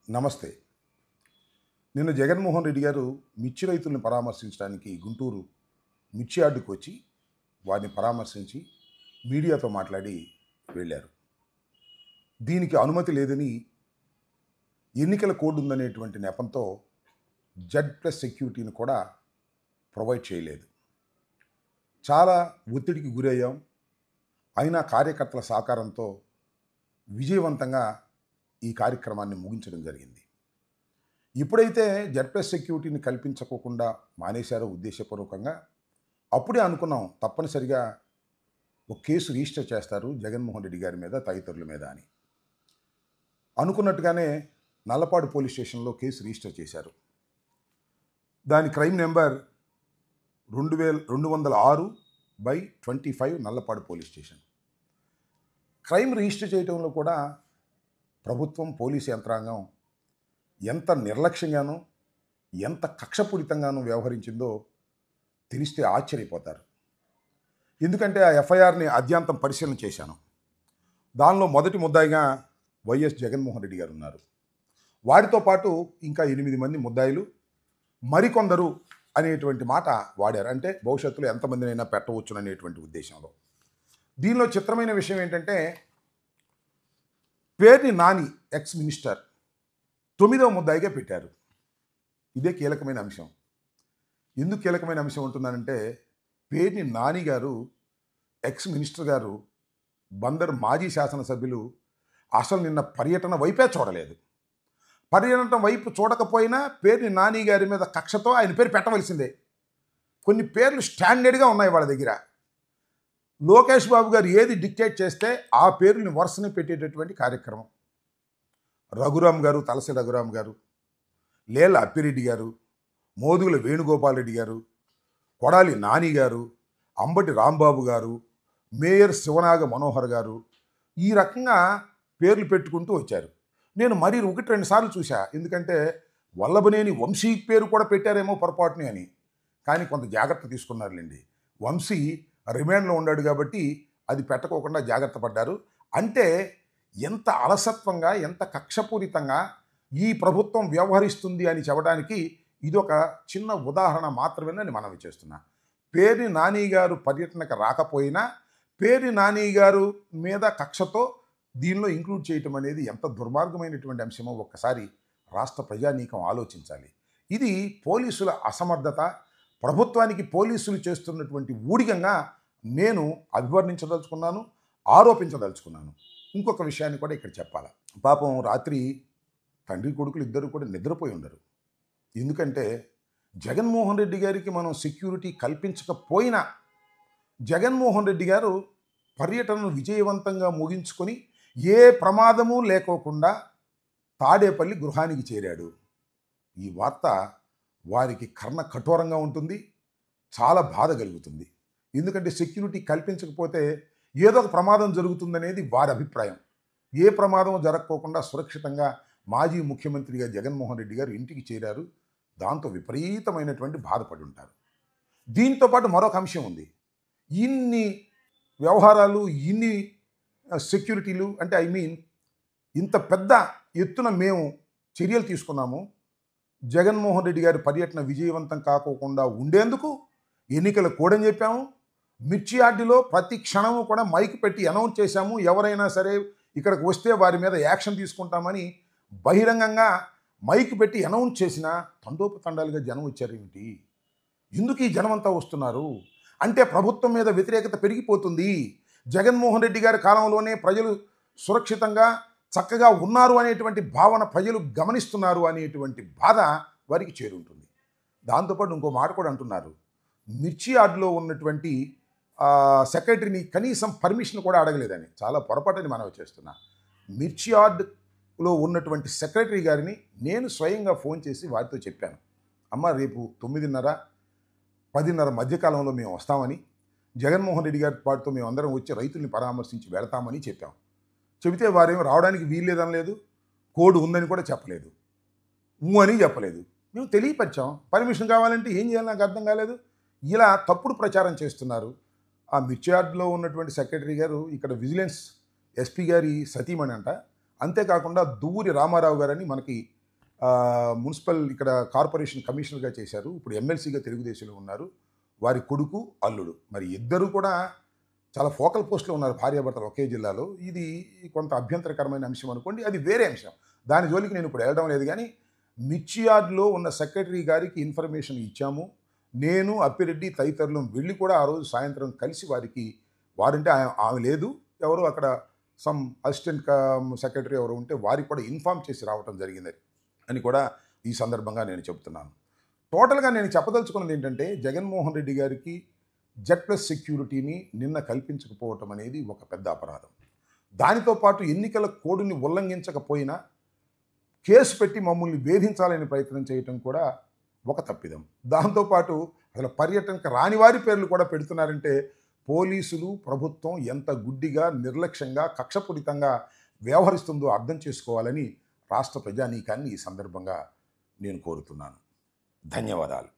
నమస్తే. నిన్న జగన్మోహన్ రెడ్డి గారు మిర్చి రైతులను పరామర్శించడానికి గుంటూరు మిర్చి యార్డుకు వచ్చి వారిని పరామర్శించి మీడియాతో మాట్లాడి వెళ్ళారు. దీనికి అనుమతి లేదని ఎన్నికల కోడ్ ఉందనేటువంటి నెపంతో జెడ్+ సెక్యూరిటీని కూడా ప్రొవైడ్ చేయలేదు. చాలా ఒత్తిడికి గురయ్యాం. అయినా కార్యకర్తల సహకారంతో విజయవంతంగా ఈ కార్యక్రమాన్ని ముగించడం జరిగింది. ఎప్పుడైతే జెడ్+ సెక్యూరిటీని కల్పించకోకుండా మానేశారో ఉద్దేశపూర్వకంగా, అప్పుడే అనుకున్నాం తప్పనిసరిగా ఒక కేసు రిజిస్టర్ చేస్తారు జగన్మోహన్ రెడ్డి గారి మీద, తదితరుల మీద అని. అనుకున్నట్టుగానే నల్లపాడు పోలీస్ స్టేషన్లో కేసు రిజిస్టర్ చేశారు. దాని crime number 206/25 Nallapadu police station. Crime register చేయడంలో కూడా ప్రభుత్వం, పోలీసు యంత్రాంగం ఎంత నిర్లక్ష్యంగానూ, ఎంత కక్షపూరితంగానూ వ్యవహరించిందో తెలిస్తే ఆశ్చర్యపోతారు. ఎందుకంటే ఆ ఎఫ్ఐఆర్ని అద్యాంతం పరిశీలన చేశాను. దానిలో మొదటి ముద్దాయిగా వైఎస్ జగన్మోహన్ రెడ్డి గారు ఉన్నారు. వారితో పాటు ఇంకా 8 మంది ముద్దాయిలు, మరికొందరు అనేటువంటి మాట వాడారు. అంటే భవిష్యత్తులో ఎంతమందినైనా పెట్టవచ్చుననేటువంటి ఉద్దేశంలో. దీనిలో చిత్రమైన విషయం ఏంటంటే, పేర్ని నాని ఎక్స్ మినిస్టర్ 9వ ముద్దాయిగా పెట్టారు. ఇదే కీలకమైన అంశం. ఎందుకు కీలకమైన అంశం ఉంటున్నానంటే, పేర్ని నాని గారు, ఎక్స్ మినిస్టర్ గారు, బందరు మాజీ శాసనసభ్యులు అసలు నిన్న పర్యటన వైపే చూడలేదు. పర్యటన వైపు చూడకపోయినా పేర్ని నాని గారి మీద కక్షతో ఆయన పేరు పెట్టవలసిందే. కొన్ని పేర్లు స్టాండర్డ్గా ఉన్నాయి వాళ్ళ దగ్గర. లోకేష్ బాబు గారు ఏది డిక్టేట్ చేస్తే ఆ పేరుని వరుసని పెట్టేటటువంటి కార్యక్రమం. రఘురామ్ గారు, తలసి రఘురామ్ గారు, లేళ్ల అప్పిరెడ్డి గారు, మోదుగుల వేణుగోపాల్ రెడ్డి గారు, కొడాలి నాని గారు, అంబటి రాంబాబు గారు, మేయర్ శివనాగ మనోహర్ గారు, ఈ రకంగా పేర్లు పెట్టుకుంటూ వచ్చారు. నేను మరీ 1-2 సార్లు చూశా. ఎందుకంటే వల్లభనేని వంశీ పేరు కూడా పెట్టారేమో పొరపాటుని అని. కానీ కొంత జాగ్రత్త తీసుకున్నారులేండి. వంశీ రిమాండ్లో ఉన్నాడు కాబట్టి అది పెట్టకోకుండా జాగ్రత్త పడ్డారు. అంటే ఎంత అలసత్వంగా, ఎంత కక్షపూరితంగా ఈ ప్రభుత్వం వ్యవహరిస్తుంది అని చెప్పడానికి ఇదొక చిన్న ఉదాహరణ మాత్రమేనని మనవి చేస్తున్నా. పేర్ని నాని గారు పర్యటనకు రాకపోయినా పేర్ని నాని గారు మీద కక్షతో దీనిలో ఇంక్లూడ్ చేయటం అనేది ఎంత దుర్మార్గమైనటువంటి అంశమో ఒక్కసారి రాష్ట్ర ప్రజానీకం ఆలోచించాలి. ఇది పోలీసుల అసమర్థత, ప్రభుత్వానికి పోలీసులు చేస్తున్నటువంటి ఊడిగంగా నేను అభివర్ణించదలుచుకున్నాను, ఆరోపించదలుచుకున్నాను. ఇంకొక విషయాన్ని కూడా ఇక్కడ చెప్పాలి. పాపం రాత్రి తండ్రి కొడుకులు ఇద్దరు కూడా నిద్రపోయి ఉండరు. ఎందుకంటే జగన్మోహన్ రెడ్డి గారికి మనం సెక్యూరిటీ కల్పించకపోయినా జగన్మోహన్ రెడ్డి గారు పర్యటనను విజయవంతంగా ముగించుకొని ఏ ప్రమాదము లేకోకుండా తాడేపల్లి గృహానికి చేరాడు. ఈ వార్త వారికి కర్ణ కఠోరంగా ఉంటుంది, చాలా బాధ కలుగుతుంది. ఎందుకంటే సెక్యూరిటీ కల్పించకపోతే ఏదో ఒక ప్రమాదం జరుగుతుందనేది వారి అభిప్రాయం. ఏ ప్రమాదం జరగకోకుండా సురక్షితంగా మాజీ ముఖ్యమంత్రిగా జగన్మోహన్ రెడ్డి గారు ఇంటికి చేరారు. దాంతో విపరీతమైనటువంటి బాధపడి ఉంటారు. దీంతోపాటు మరొక అంశం ఉంది. ఇన్ని వ్యవహారాలు, ఇన్ని సెక్యూరిటీలు, అంటే ఇంత పెద్ద ఎత్తున మేము చర్యలు తీసుకున్నాము. జగన్మోహన్ రెడ్డి గారి పర్యటన విజయవంతం కాకోకుండా ఉండేందుకు ఎన్నికల కోడ్ అని చెప్పాము. మిర్చి యార్డులో ప్రతి క్షణము కూడా మైక్ పెట్టి అనౌన్స్ చేశాము. ఎవరైనా సరే ఇక్కడికి వస్తే వారి మీద యాక్షన్ తీసుకుంటామని బహిరంగంగా మైక్ పెట్టి అనౌన్స్ చేసిన తండోపతండాలుగా జనం వచ్చారేమిటి? ఎందుకు ఈ జనం అంతా వస్తున్నారు అంటే ప్రభుత్వం మీద వ్యతిరేకత పెరిగిపోతుంది. జగన్మోహన్ రెడ్డి గారి కాలంలోనే ప్రజలు సురక్షితంగా చక్కగా ఉన్నారు అనేటువంటి భావన ప్రజలు గమనిస్తున్నారు అనేటువంటి బాధ వారికి చేరుంటుంది. దాంతోపాటు ఇంకో మాట కూడా అంటున్నారు. మిర్చి యార్డులో ఉన్నటువంటి సెక్రటరీని కనీసం పర్మిషన్ కూడా అడగలేదని. చాలా పొరపాటుని మనవి చేస్తున్నా. మిర్చి యార్డులో ఉన్నటువంటి సెక్రటరీ గారిని నేను స్వయంగా ఫోన్ చేసి వారితో చెప్పాను, అమ్మ రేపు 9:30, 10:30 మధ్యకాలంలో మేము వస్తామని, జగన్మోహన్ రెడ్డి గారి పాటుతో మేము అందరం వచ్చి రైతుల్ని పరామర్శించి వెళతామని చెప్పాం. చెబితే వారేమో రావడానికి వీల్లేదనలేదు, కోడ్ ఉందని కూడా చెప్పలేదు, అని చెప్పలేదు. మేము తెలియపరిచాం. పర్మిషన్ కావాలంటే ఏం చేయాలి నాకు అర్థం కాలేదు. ఇలా తప్పుడు ప్రచారం చేస్తున్నారు. ఆ మిర్చి యార్డులో ఉన్నటువంటి సెక్రటరీ గారు ఇక్కడ విజిలెన్స్ ఎస్పీ గారి సతీమణి అంట. అంతేకాకుండా దువ్వూరి రామారావు గారని మనకి మున్సిపల్ ఇక్కడ కార్పొరేషన్ కమిషనర్గా చేశారు. ఇప్పుడు ఎమ్మెల్సీగా తెలుగుదేశంలో ఉన్నారు. వారి కొడుకు, అల్లుడు. మరి ఇద్దరు కూడా చాలా ఫోకల్ పోస్ట్లో ఉన్నారు, భార్యాభర్తలు ఒకే జిల్లాలో. ఇది కొంత అభ్యంతరకరమైన అంశం అనుకోండి, అది వేరే అంశం. దాని జోలికి నేను ఇప్పుడు వెళ్ళడం లేదు. కానీ మిర్చి యార్డ్లో ఉన్న సెక్రటరీ గారికి ఇన్ఫర్మేషన్ ఇచ్చాము. నేను, అప్పిరెడ్డి తదితరులు వెళ్ళి కూడా ఆ రోజు సాయంత్రం కలిసి వారంటే ఆమె లేదు, ఎవరు అక్కడ సమ్ అసిస్టెంట్ సెక్రటరీ ఎవరు ఉంటే వారికి కూడా ఇన్ఫామ్ చేసి రావడం జరిగింది అని కూడా ఈ సందర్భంగా నేను చెబుతున్నాను. టోటల్గా నేను చెప్పదలుచుకున్నది ఏంటంటే, జగన్మోహన్ రెడ్డి గారికి Z+ సెక్యూరిటీని నిన్న కల్పించకపోవటం అనేది ఒక పెద్ద అపరాధం. దానితో పాటు ఎన్నికల కోడ్ని ఉల్లంఘించకపోయినా కేసు పెట్టి మమ్మల్ని వేధించాలని ప్రయత్నం చేయటం కూడా ఒక తప్పిదం. దాంతోపాటు అసలు పర్యటనకు రాని వారి పేర్లు కూడా పెడుతున్నారంటే పోలీసులు, ప్రభుత్వం ఎంత గుడ్డిగా, నిర్లక్ష్యంగా, కక్షపూరితంగా వ్యవహరిస్తుందో అర్థం చేసుకోవాలని రాష్ట్ర ప్రజానీకాన్ని ఈ సందర్భంగా నేను కోరుతున్నాను. ధన్యవాదాలు.